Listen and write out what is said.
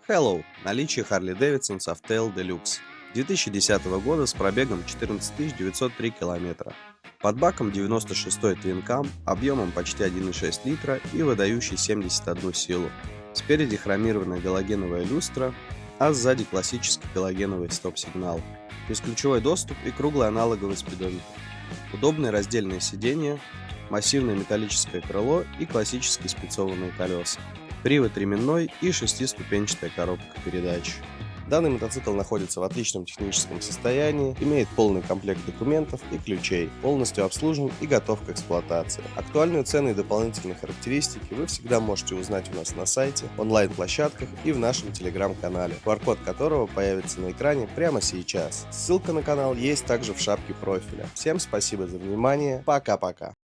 Hello! Наличие Harley-Davidson Softail Deluxe 2010 года с пробегом 14 903 км. Под баком 96-й Twin Cam объемом почти 1,6 литра и выдающий 71 силу. Спереди хромированная галогеновая люстра, а сзади классический галогеновый стоп-сигнал. Бесключевой доступ и круглый аналоговый спидометр. Удобные раздельные сиденья, массивное металлическое крыло и классические спецованные колеса. Привод ременной и шестиступенчатая коробка передач. Данный мотоцикл находится в отличном техническом состоянии, имеет полный комплект документов и ключей, полностью обслужен и готов к эксплуатации. Актуальные цены и дополнительные характеристики вы всегда можете узнать у нас на сайте, онлайн-площадках и в нашем телеграм-канале, QR-код которого появится на экране прямо сейчас. Ссылка на канал есть также в шапке профиля. Всем спасибо за внимание, пока-пока.